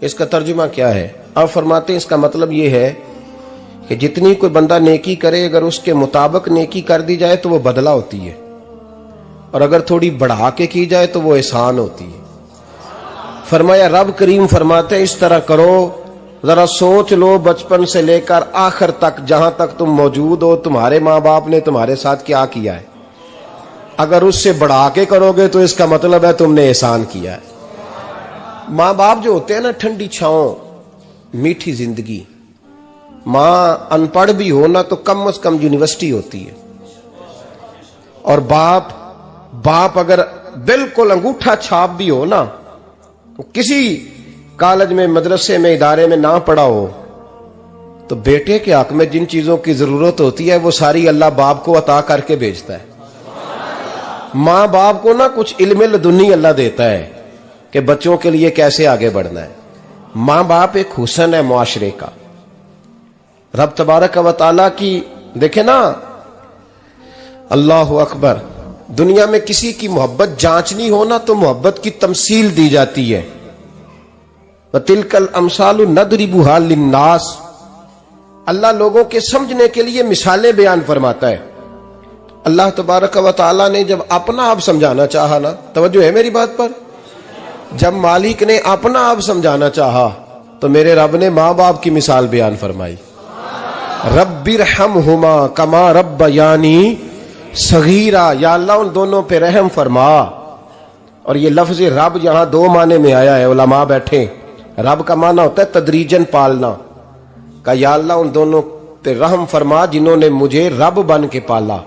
इसका तर्जुमा क्या है? आप फरमाते हैं इसका मतलब ये है कि जितनी कोई बंदा नेकी करे, अगर उसके मुताबिक नेकी कर दी जाए तो वो बदला होती है, और अगर थोड़ी बढ़ा के की जाए तो वो एहसान होती है। फरमाया रब करीम फरमाते हैं इस तरह करो, जरा सोच लो बचपन से लेकर आखिर तक, जहां तक तुम मौजूद हो, तुम्हारे माँ बाप ने तुम्हारे साथ क्या किया है। अगर उससे बढ़ा के करोगे तो इसका मतलब है तुमने एहसान किया है। माँ बाप जो होते हैं ना, ठंडी छांव, मीठी जिंदगी। माँ अनपढ़ भी हो ना तो कम से कम यूनिवर्सिटी होती है, और बाप अगर बिल्कुल अंगूठा छाप भी हो ना, किसी कॉलेज में, मदरसे में, इदारे में ना पढ़ा हो, तो बेटे के हक में जिन चीजों की जरूरत होती है वो सारी अल्लाह बाप को अता करके भेजता है। माँ बाप को ना कुछ इल्म लदुन्नी अल्लाह देता है कि बच्चों के लिए कैसे आगे बढ़ना है। माँ बाप एक हुस्न है मुआशरे का। रब तबारक व तआला की देखे ना, अल्लाह अकबर, दुनिया में किसी की मोहब्बत जांचनी हो ना तो मोहब्बत की तमसील दी जाती है। तिलकल अमसालु नदरिबुहा लिन्नास, अल्लाह लोगों के समझने के लिए मिसालें बयान फरमाता है। अल्लाह तबारक व तआला ने जब अपना आप समझाना चाहा ना, तवज्जो है मेरी बात पर, जब मालिक ने अपना आप समझाना चाहा तो मेरे रब ने माँ बाप की मिसाल बयान फरमाई। रब्बिरहमहुमा कमा रब्बयानी सगीरा, या अल्लाह उन दोनों पे रहम फरमा। और ये लफ्ज रब यहां दो माने में आया है, उलमा बैठे। रब का माना होता है तदरीजन पालना का, या अल्लाह उन दोनों पे रहम फरमा जिन्होंने मुझे रब बन के पाला।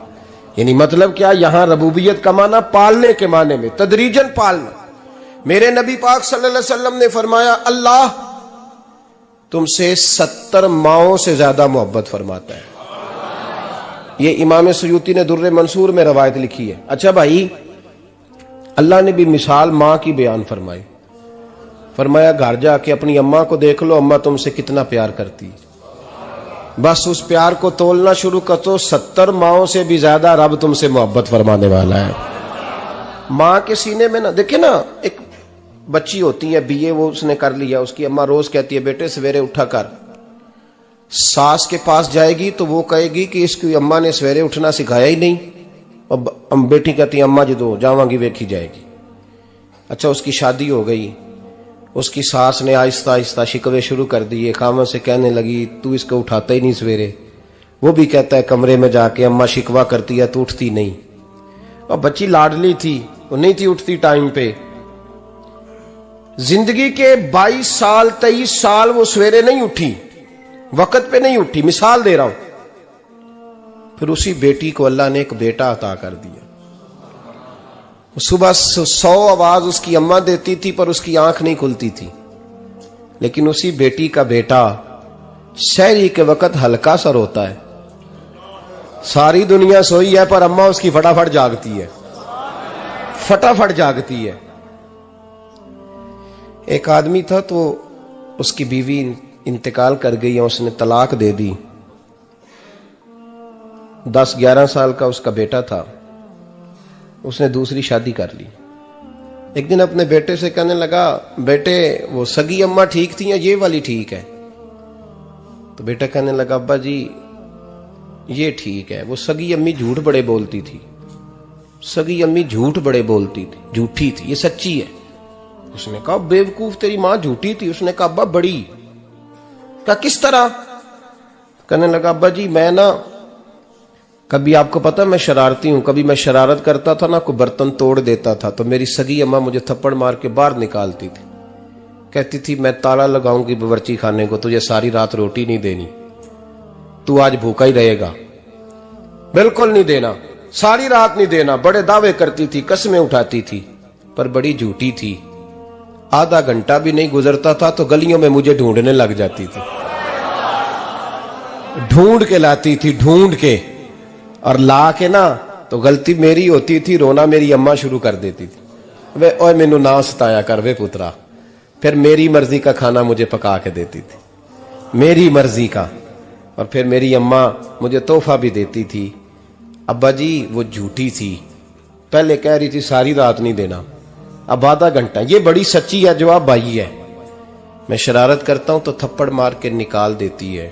यानी मतलब क्या, यहां रबूबियत का माना पालने के माने में, तदरीजन पालना। मेरे नबी पाक सल्लल्लाहु अलैहि वसल्लम ने फरमाया अल्लाह तुमसे 70 माओं से ज्यादा मोहब्बत फरमाता है। ये इमाम सुयूती ने दुर्रे मंसूर में रवायत लिखी है। अच्छा भाई, अल्लाह ने भी मिसाल माँ की बयान फरमाई। फरमाया घर जाके अपनी अम्मा को देख लो, अम्मा तुमसे कितना प्यार करती है। बस उस प्यार को तोलना शुरू कर तो 70 माओं से भी ज्यादा रब तुमसे मोहब्बत फरमाने वाला है। माँ के सीने में ना, देखे ना, एक बच्ची होती है बीए, वो उसने कर लिया, उसकी अम्मा रोज कहती है बेटे सवेरे उठा कर। सास के पास जाएगी तो वो कहेगी कि इसकी अम्मा ने सवेरे उठना सिखाया ही नहीं, और बेटी कहती है अम्मा जी दो जावांगी वेखी जाएगी। अच्छा, उसकी शादी हो गई, उसकी सास ने आहिस्ता आहिस्ता शिकवे शुरू कर दिए, खामन से कहने लगी तू इसको उठाता ही नहीं सवेरे। वो भी कहता है कमरे में जाके अम्मा शिकवा करती है तू उठती नहीं। और बच्ची लाडली थी, वो नहीं थी उठती टाइम पे। जिंदगी के 22 साल 23 साल वो सवेरे नहीं उठी, वक्त पे नहीं उठी, मिसाल दे रहा हूं। फिर उसी बेटी को अल्लाह ने एक बेटा अता कर दिया। सुबह 100 आवाज उसकी अम्मा देती थी पर उसकी आंख नहीं खुलती थी, लेकिन उसी बेटी का बेटा सहरी के वक्त हल्का सा रोता है। सारी दुनिया सोई है पर अम्मा उसकी फटाफट जागती है, फटाफट जागती है। एक आदमी था तो उसकी बीवी इंतकाल कर गई है, उसने तलाक दे दी। 10-11 साल का उसका बेटा था, उसने दूसरी शादी कर ली। एक दिन अपने बेटे से कहने लगा बेटे वो सगी अम्मा ठीक थी या ये वाली ठीक है? तो बेटा कहने लगा अब्बा जी ये ठीक है, वो सगी अम्मी झूठ बड़े बोलती थी, सगी अम्मी झूठ बड़े बोलती थी, झूठी थी, ये सच्ची है। उसने कहा बेवकूफ तेरी मां झूठी थी। उसने कहा अब्बा बड़ी। कहा किस तरह? कहने लगा अब्बा जी मैं ना, कभी आपको पता मैं शरारती हूं, कभी मैं शरारत करता था ना, कोई बर्तन तोड़ देता था तो मेरी सगी अम्मा मुझे थप्पड़ मार के बाहर निकालती थी, कहती थी मैं ताला लगाऊंगी बावर्ची खाने को, तुझे सारी रात रोटी नहीं देनी, तू आज भूखा ही रहेगा, बिल्कुल नहीं देना, सारी रात नहीं देना। बड़े दावे करती थी, कस्में उठाती थी, पर बड़ी झूठी थी। आधा घंटा भी नहीं गुजरता था तो गलियों में मुझे ढूंढने लग जाती थी, ढूंढ के लाती थी, ढूंढ के, और ला के ना तो गलती मेरी होती थी, रोना मेरी अम्मा शुरू कर देती थी, वे ओए मैनू ना सताया कर वे पुत्रा। फिर मेरी मर्जी का खाना मुझे पका के देती थी, मेरी मर्जी का, और फिर मेरी अम्मा मुझे तोहफा भी देती थी। अब्बा जी वो झूठी थी, पहले कह रही थी सारी रात नहीं देना, अब आधा घंटा। ये बड़ी सच्ची है जवाब भाई है, मैं शरारत करता हूं तो थप्पड़ मार के निकाल देती है,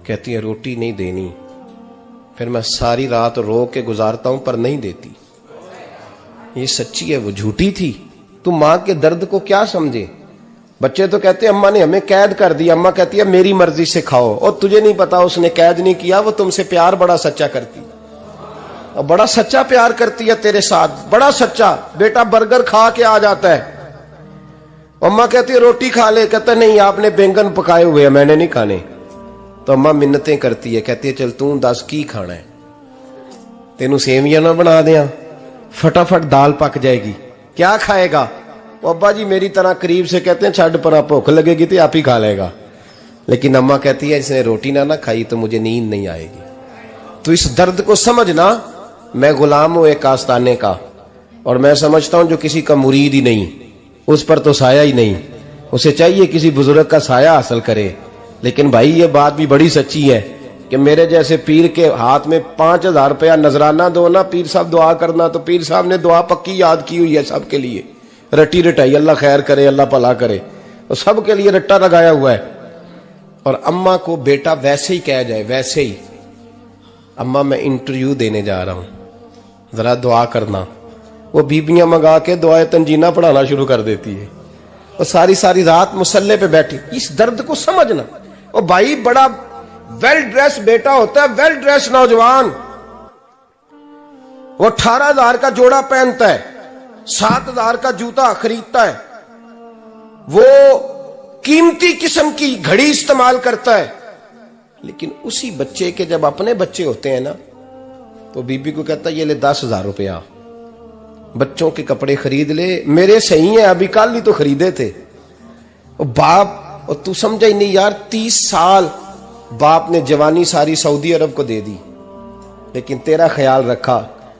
कहती है रोटी नहीं देनी। फिर मैं सारी रात रो के गुजारता हूं पर नहीं देती। ये सच्ची है, वो झूठी थी। तू मां के दर्द को क्या समझे। बच्चे तो कहते हैं अम्मा ने हमें कैद कर दिया, अम्मा कहती है मेरी मर्जी से खाओ। और तुझे नहीं पता उसने कैद नहीं किया, वो तुमसे प्यार बड़ा सच्चा करती, और बड़ा सच्चा प्यार करती है तेरे साथ, बड़ा सच्चा। बेटा बर्गर खा के आ जाता है, अम्मा कहती है रोटी खा ले, कहता नहीं आपने बैंगन पकाए हुए हैं मैंने नहीं खाने। तो अम्मा मिन्नतें करती है, कहती है चल तू दस की खाना है, तेनू सेवियां ना बना दिया, फटाफट दाल पक जाएगी, क्या खाएगा। अब्बा जी मेरी तरह करीब से कहते हैं छड़ पर भूख लगेगी तो आप ही खा लेगा। लेकिन अम्मा कहती है इसने रोटी ना खाई तो मुझे नींद नहीं आएगी। तो इस दर्द को समझना। मैं गुलाम हूं एक आस्ताने का, और मैं समझता हूं जो किसी का मुरीद ही नहीं, उस पर तो साया ही नहीं, उसे चाहिए किसी बुजुर्ग का साया हासिल करे। लेकिन भाई ये बात भी बड़ी सच्ची है कि मेरे जैसे पीर के हाथ में 5000 रुपया नजराना दो ना, पीर साहब दुआ करना, तो पीर साहब ने दुआ पक्की याद की हुई है सबके लिए, रट्टी रटाई, अल्लाह खैर करे अल्लाह भला करे, तो सबके लिए रट्टा लगाया हुआ है। और अम्मा को बेटा वैसे ही कह जाए, वैसे ही अम्मा मैं इंटरव्यू देने जा रहा हूं, जरा दुआ करना, वो बीबियां मंगा के दुआए तंजीना पढ़ाना शुरू कर देती है, और सारी सारी रात मुसल्ले पे बैठी। इस दर्द को समझना। और भाई बड़ा वेल ड्रेस बेटा होता है, वेल ड्रेस नौजवान, वो 18,000 का जोड़ा पहनता है, 7,000 का जूता खरीदता है, वो कीमती किस्म की घड़ी इस्तेमाल करता है। लेकिन उसी बच्चे के जब अपने बच्चे होते हैं ना, तो बीबी को कहता है ये ले 10,000 रुपया, बच्चों के कपड़े खरीद ले, मेरे सही है अभी कल ही तो खरीदे थे। और बाप, और तू समझा ही नहीं यार, 30 साल बाप ने जवानी सारी सऊदी अरब को दे दी, लेकिन तेरा ख्याल रखा।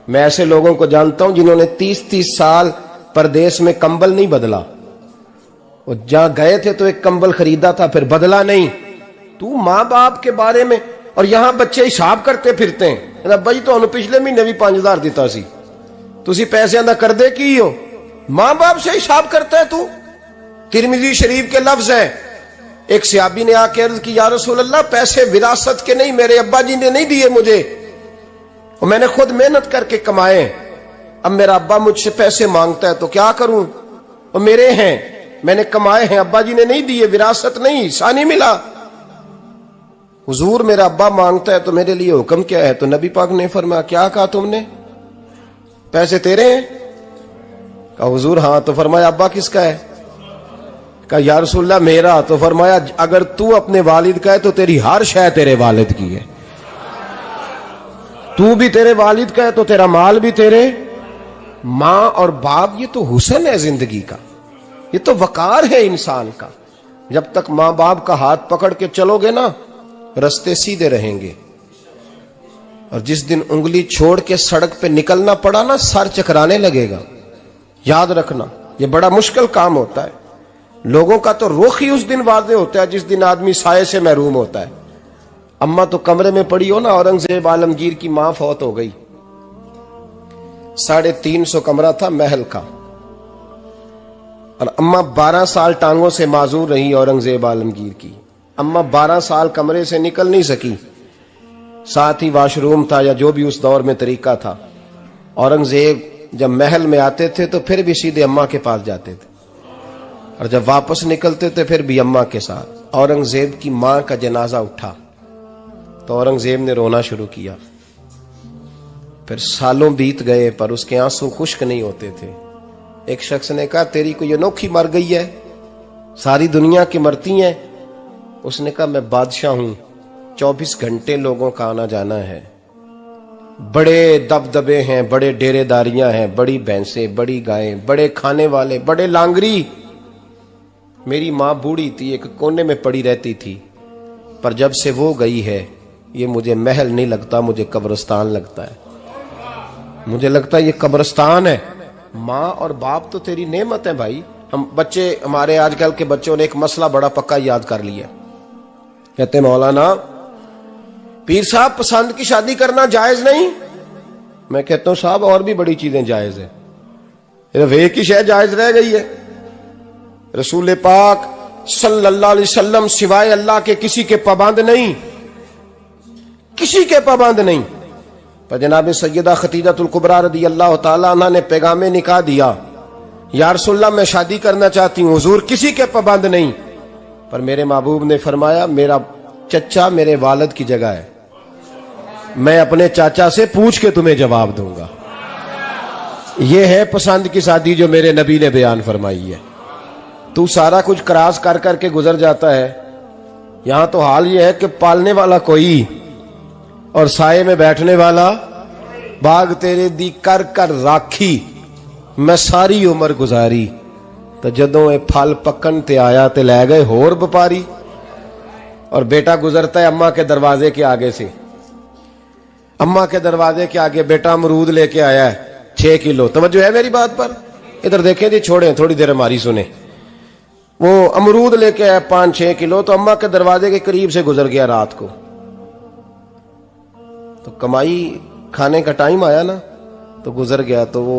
मैं ऐसे लोगों को जानता हूं जिन्होंने 30-30 साल परदेश में कंबल नहीं बदला, और जहां गए थे तो एक कंबल खरीदा था फिर बदला नहीं। तू मां बाप के बारे में, और यहां बच्चे हिसाब करते फिरते हैं, अब्बा जी तो पिछले महीने भी 5,000 दिता सी, तुसी पैसे दा कर दे की हो। मां बाप से हिसाब करता है तू। तिरमिजी शरीफ के लफ्ज है, एक सहाबी ने आके अर्ज की या रसूल अल्लाह पैसे विरासत के नहीं, मेरे अब्बा जी ने नहीं दिए मुझे, और मैंने खुद मेहनत करके कमाए, अब मेरा अब्बा मुझसे पैसे मांगता है तो क्या करूं, और मेरे हैं, मैंने कमाए हैं, अब्बा जी ने नहीं दिए, विरासत नहीं, हिस्सा नहीं मिला। हुजूर मेरा अब्बा मांगता है तो मेरे लिए हुक्म क्या है। तो नबी पाक ने फरमाया क्या कहा तुमने, पैसे तेरे हैं? कहा हुजूर हाँ। तो फरमाया अब्बा किसका है? कहा या रसूलल्लाह मेरा। तो फरमाया अगर तू अपने वालिद का है तो तेरी हर शय तेरे वालिद की है, तू भी तेरे वालिद का है तो तेरा माल भी तेरे। मां और बाप ये तो हुस्न है जिंदगी का, ये तो वकार है इंसान का। जब तक मां बाप का हाथ पकड़ के चलोगे ना, रास्ते सीधे रहेंगे, और जिस दिन उंगली छोड़ के सड़क पे निकलना पड़ा ना, सर चकराने लगेगा। याद रखना ये बड़ा मुश्किल काम होता है। लोगों का तो रुख ही उस दिन वादे होता है जिस दिन आदमी साये से महरूम होता है। अम्मा तो कमरे में पड़ी हो ना, औरंगजेब आलमगीर की मां फौत हो गई, 350 कमरा था महल का, और अम्मा 12 साल टांगों से माजूर रही औरंगजेब आलमगीर की। अम्मा 12 साल कमरे से निकल नहीं सकी, साथ ही वॉशरूम था या जो भी उस दौर में तरीका था। औरंगजेब जब महल में आते थे तो फिर भी सीधे अम्मा के पास जाते थे, और जब वापस निकलते थे फिर भी अम्मा के साथ। औरंगजेब की मां का जनाजा उठा तो औरंगजेब ने रोना शुरू किया। फिर सालों बीत गए पर उसके आंसू खुश्क नहीं होते थे। एक शख्स ने कहा तेरी कोई अनोखी मर गई है, सारी दुनिया की मरती हैं। उसने कहा मैं बादशाह हूं, 24 घंटे लोगों का आना जाना है, बड़े दबदबे हैं, बड़े डेरेदारियां हैं, बड़ी भैंसें, बड़ी गायें, बड़े खाने वाले, बड़े लांगरी। मेरी मां बूढ़ी थी, एक कोने में पड़ी रहती थी, पर जब से वो गई है ये मुझे महल नहीं लगता, मुझे कब्रिस्तान लगता है। मुझे लगता है ये कब्रिस्तान है। मां और बाप तो तेरी नेमत है भाई। हम बच्चे, हमारे आजकल के बच्चों ने एक मसला बड़ा पक्का याद कर लिया, कहते मौलाना पीर साहब पसंद की शादी करना जायज नहीं। मैं कहता हूं साहब और भी बड़ी चीजें जायज है, एक ही शय जायज रह गई है। रसूल पाक सल्लल्लाहु अलैहि वसल्लम सिवाय अल्लाह के किसी के पाबंद नहीं, किसी के पाबंद नहीं। पर जनाब सैयदा खतीजतुल कुबरा रदी अल्लाह ताला अन्हा ने पैगामे निकाह दिया, या रसूलल्लाह मैं शादी करना चाहती हूँ, हुजूर किसी के पाबंद नहीं। पर मेरे महबूब ने फरमाया मेरा चचा मेरे वालिद की जगह है, मैं अपने चाचा से पूछ के तुम्हें जवाब दूंगा। यह है पसंद की शादी जो मेरे नबी ने बयान फरमाई है। तू सारा कुछ क्रॉस कर करके गुजर जाता है। यहां तो हाल यह है कि पालने वाला कोई और साये में बैठने वाला, बाग तेरे दी कर कर राखी मैं सारी उम्र गुजारी, तो जदों ये फल पकन ते आया ते लै गए होर व्यापारी। और बेटा गुजरता है अम्मा के दरवाजे के आगे से, अम्मा के दरवाजे के आगे बेटा अमरूद लेके आया है 6 किलो। तवज्जो है मेरी बात पर? इधर देखें जी, छोड़ें थोड़ी देर हमारी सुने। वो अमरूद लेके आया 5-6 किलो, तो अम्मा के दरवाजे के करीब से गुजर गया रात को। तो कमाई खाने का टाइम आया ना, तो गुजर गया। तो वो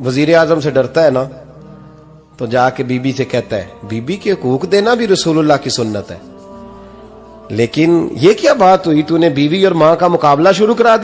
वजीर आजम से डरता है ना, तो जाके बीबी से कहता है बीबी के हुकूक देना भी रसूलुल्लाह की सुन्नत है। लेकिन ये क्या बात हुई, तूने बीवी और मां का मुकाबला शुरू करा दिया।